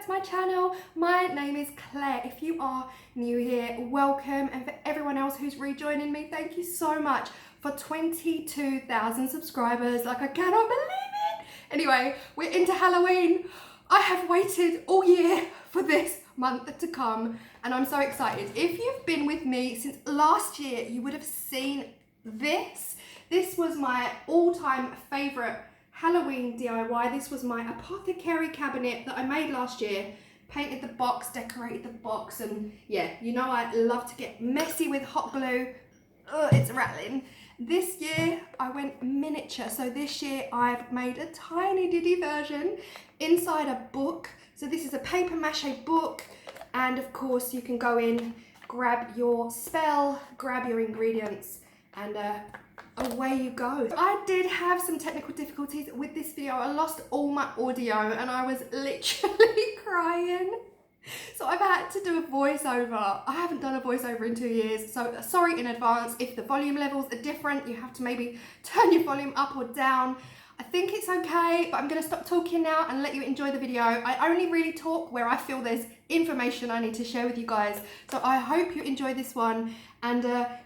to my channel. My name is Claire. If you are new here, welcome, and for everyone else who's rejoining me, thank you so much for 22,000 subscribers. Like, I cannot believe it. Anyway, we're into Halloween. I have waited all year for this month to come and I'm so excited. If you've been with me since last year, you would have seen this. This was my all-time favorite Halloween DIY. This was my Apothecary cabinet that I made last year. Painted the box, decorated the box, and yeah, you know I love to get messy with hot glue. Ugh, it's rattling. This year I went miniature, so this year I've made a tiny diddy version inside a book. So this is a paper mache book, and of course you can go in, grab your spell, grab your ingredients, and away you go. I did have some technical difficulties with this video. I lost all my audio and I was literally crying. So I've had to do a voiceover. I haven't done a voiceover in 2 years, so sorry in advance if the volume levels are different. You have to maybe turn your volume up or down. I think it's okay, but I'm gonna stop talking now and let you enjoy the video. I only really talk where I feel there's information I need to share with you guys. So I hope you enjoy this one, and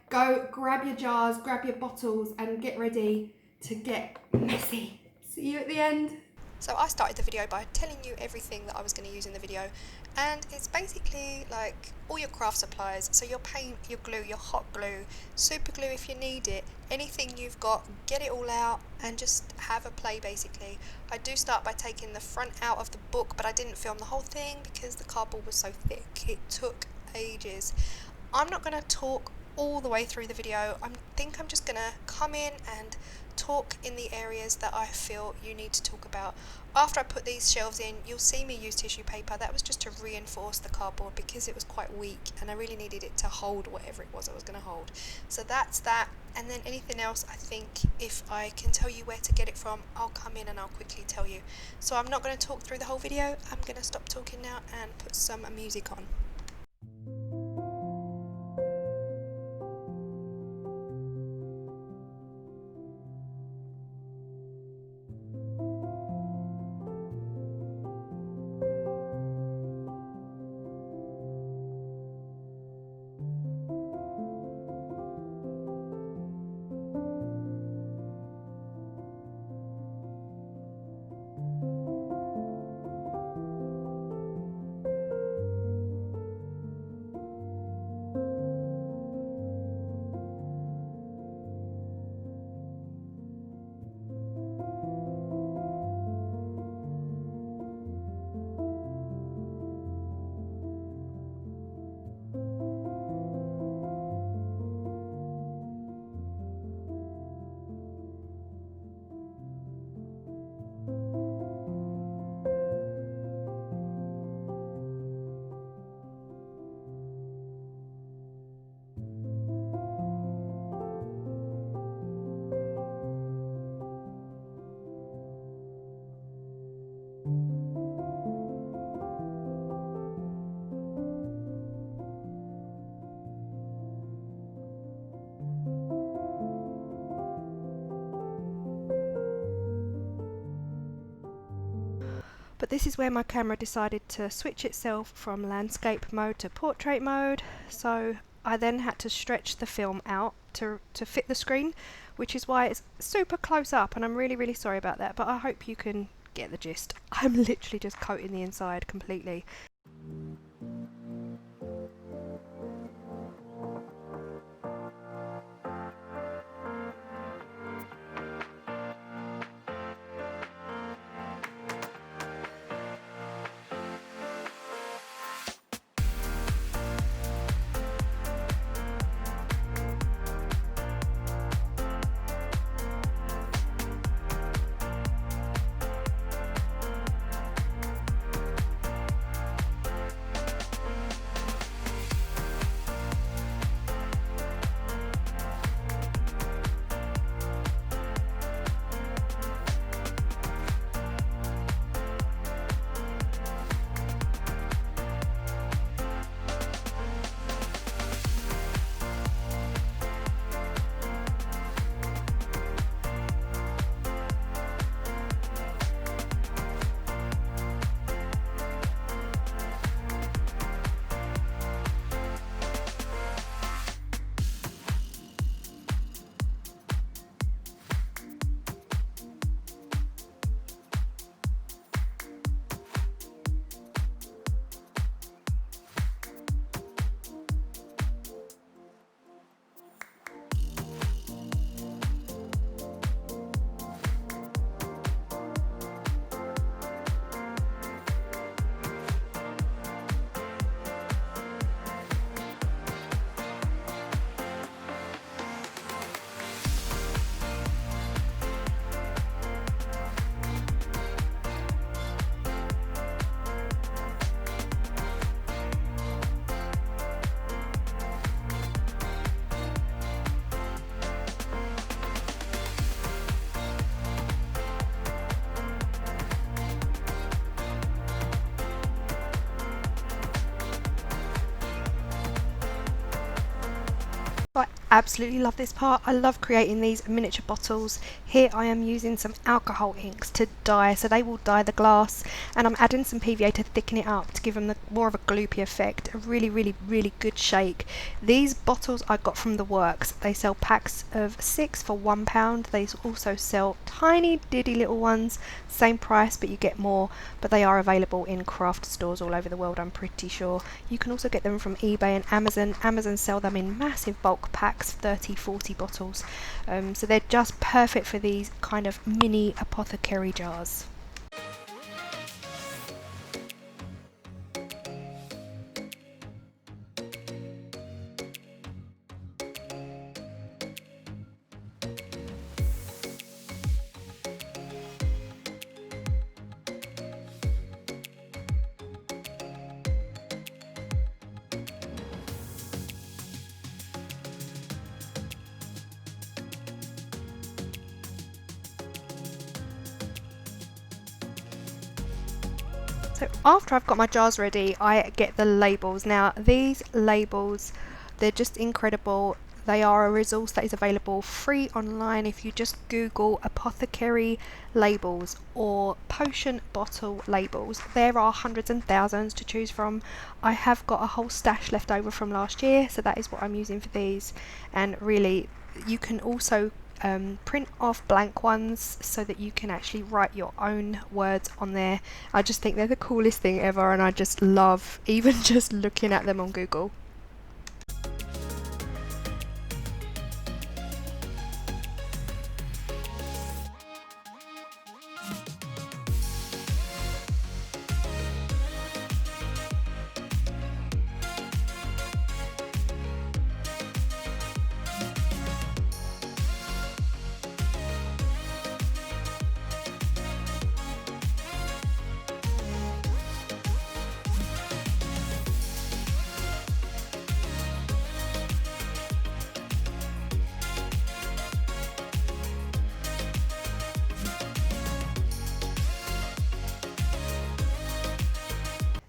go grab your jars, grab your bottles, and get ready to get messy. See you at the end. So I started the video by telling you everything that I was going to use in the video, and it's basically like all your craft supplies, so your paint, your glue, your hot glue, super glue if you need it, anything you've got, get it all out and just have a play basically. I do start by taking the front out of the book, but I didn't film the whole thing because the cardboard was so thick, it took ages. I'm not going to talk all the way through the video. I think I'm just going to come in and talk in the areas that I feel you need to talk about. After I put these shelves in, you'll see me use tissue paper. That was just to reinforce the cardboard because it was quite weak and I really needed it to hold whatever it was I was going to hold. So that's that, and then anything else, I think if I can tell you where to get it from, I'll come in and I'll quickly tell you. So I'm not going to talk through the whole video. I'm going to stop talking now and put some music on. But this is where my camera decided to switch itself from landscape mode to portrait mode, so I then had to stretch the film out to fit the screen, which is why it's super close up, and I'm really sorry about that, but I hope you can get the gist. I'm literally just coating the inside completely. absolutely love this part. I love creating these miniature bottles. Here I am using some alcohol inks to dye, so they will dye the glass, and I'm adding some PVA to thicken it up to give them more of a gloopy effect. A really, really, really good shake. These bottles I got from the works. They sell packs of 6 for £1. They also sell tiny diddy little ones, same price but you get more, but they are available in craft stores all over the world, I'm pretty sure. You can also get them from eBay and Amazon. Amazon sell them in massive bulk packs, 30-40 bottles, so they're just perfect for these kind of mini apothecary jars. So after I've got my jars ready, I get the labels. Now these labels, they're just incredible. They are a resource that is available free online if you just Google apothecary labels or potion bottle labels. There are hundreds and thousands to choose from. I have got a whole stash left over from last year, so that is what I'm using for these. And really, you can also print off blank ones so that you can actually write your own words on there. I just think they're the coolest thing ever, and I just love even just looking at them on Google.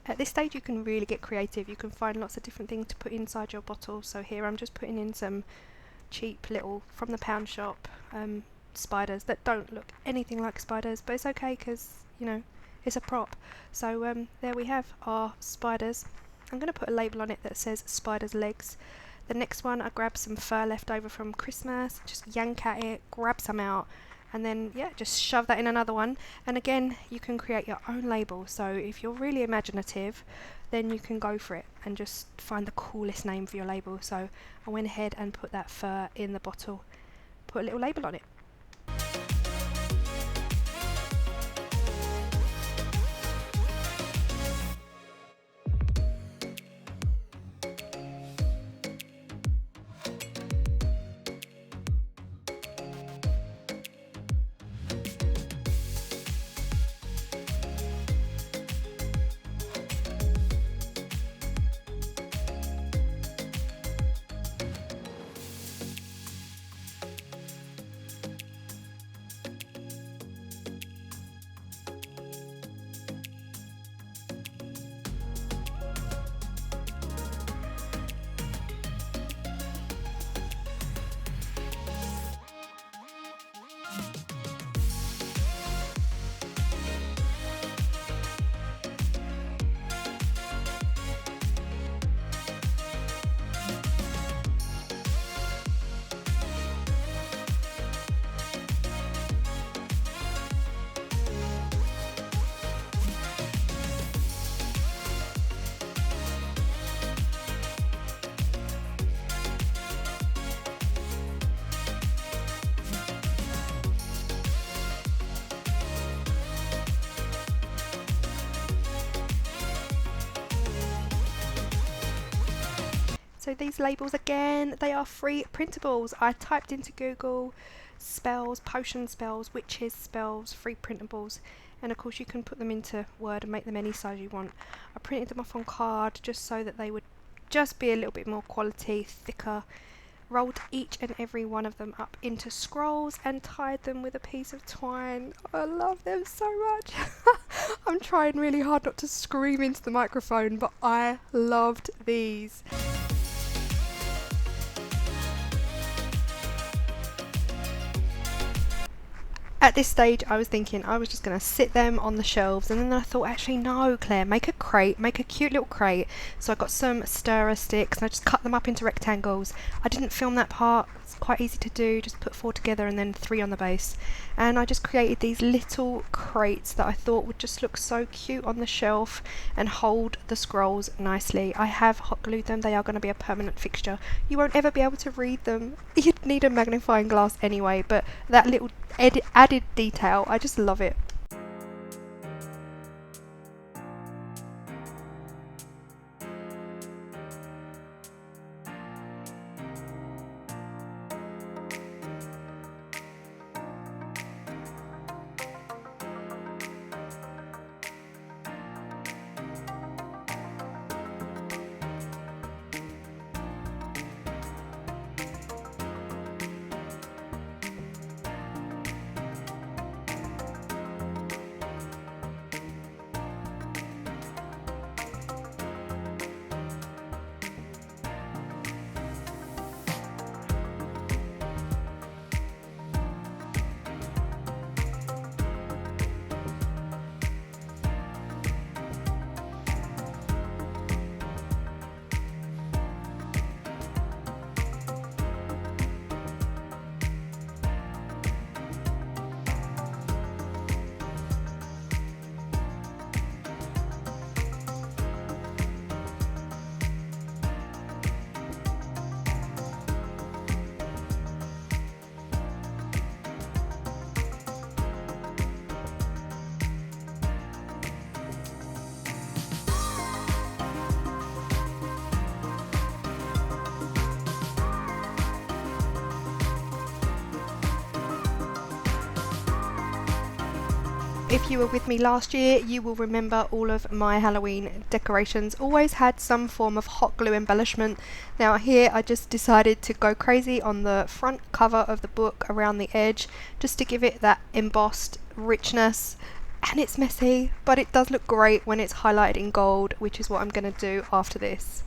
At this stage you can really get creative. You can find lots of different things to put inside your bottle. So here I'm just putting in some cheap little, from the pound shop, spiders that don't look anything like spiders, but it's okay because, you know, it's a prop. So there we have our spiders. I'm going to put a label on it that says spider's legs. The next one, I grabbed some fur left over from Christmas, just yank at it, grab some out, and then yeah, just shove that in another one. And again, you can create your own label. So if you're really imaginative, then you can go for it and just find the coolest name for your label. So I went ahead and put that fur in the bottle, put a little label on it. So these labels, again, they are free printables. I typed into Google spells, potion spells, witches spells, free printables, and of course you can put them into Word and make them any size you want. I printed them off on card just so that they would just be a little bit more quality, thicker. Rolled each and every one of them up into scrolls and tied them with a piece of twine. I love them so much. I'm trying really hard not to scream into the microphone, but I loved these. At this stage I was thinking I was just going to sit them on the shelves, and then I thought, actually no Claire, make a crate, make a cute little crate. So I got some stirrer sticks and I just cut them up into rectangles. I didn't film that part, it's quite easy to do, just put 4 together and then 3 on the base. And I just created these little crates that I thought would just look so cute on the shelf and hold the scrolls nicely. I have hot glued them, they are going to be a permanent fixture. You won't ever be able to read them, you'd need a magnifying glass anyway, but that little added detail, I just love it. If you were with me last year, you will remember all of my Halloween decorations always had some form of hot glue embellishment. Now here I just decided to go crazy on the front cover of the book around the edge, just to give it that embossed richness. And it's messy, but it does look great when it's highlighted in gold, which is what I'm going to do after this.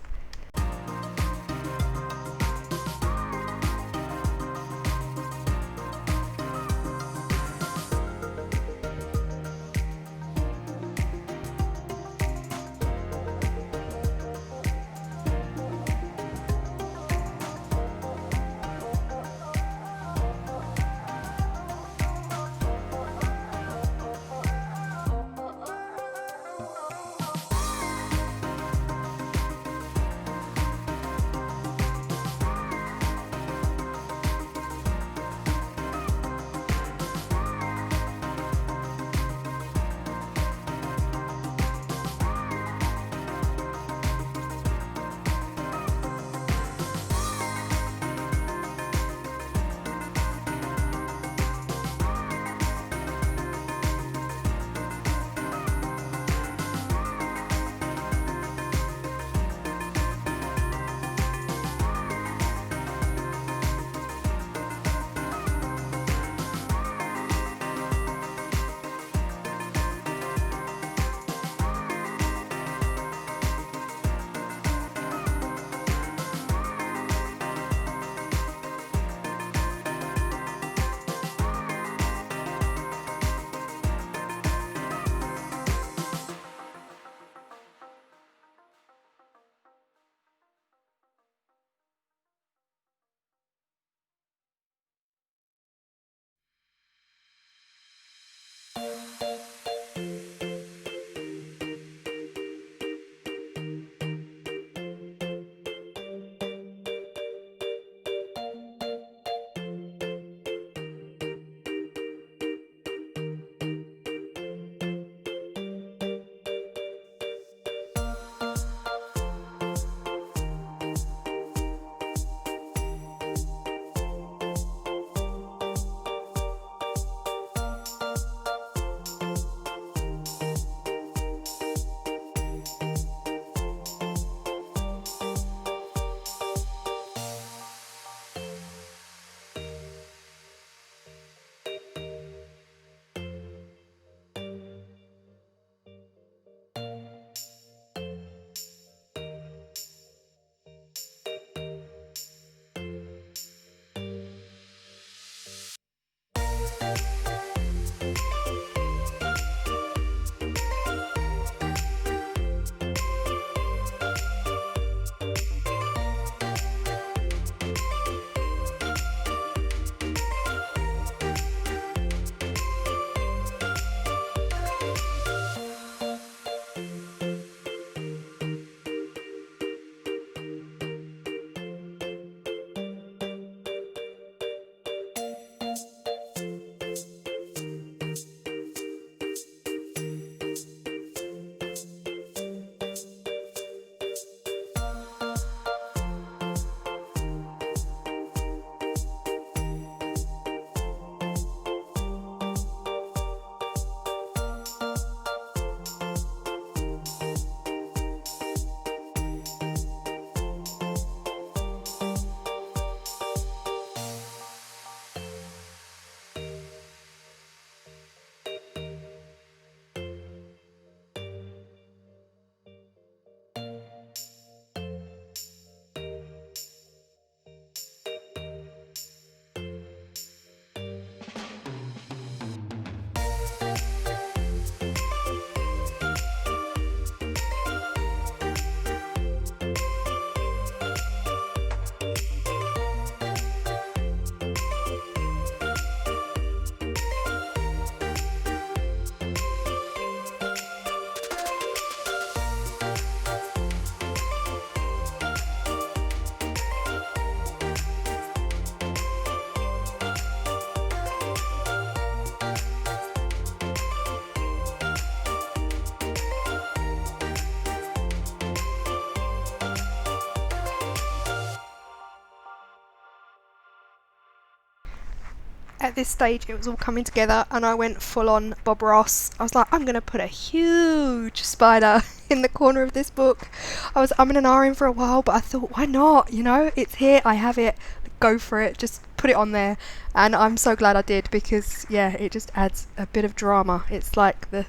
at this stage it was all coming together and I went full on Bob Ross. I was like, I'm gonna put a huge spider in the corner of this book. I was umming and ahhing for a while, but I thought, why not? You know, it's here, I have it, go for it, just put it on there. And I'm so glad I did, because yeah, it just adds a bit of drama. It's like the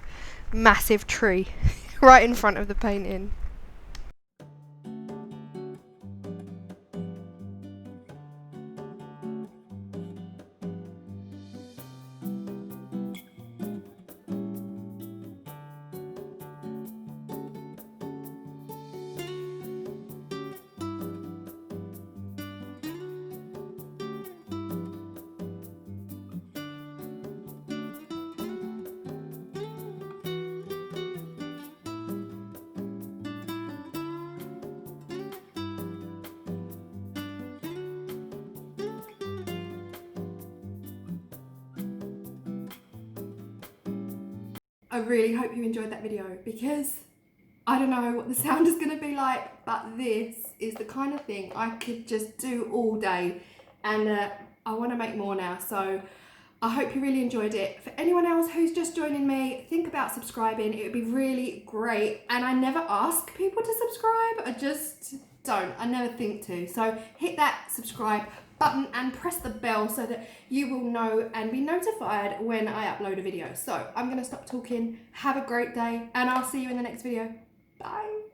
massive tree right in front of the painting. I really hope you enjoyed that video, because I don't know what the sound is going to be like, but this is the kind of thing I could just do all day, and I want to make more now. So I hope you really enjoyed it. For anyone else who's just joining me, think about subscribing. It would be really great. And I never ask people to subscribe. I just don't. I never think to. So hit that subscribe button and press the bell so that you will know and be notified when I upload a video. So I'm going to stop talking. Have a great day, and I'll see you in the next video. Bye.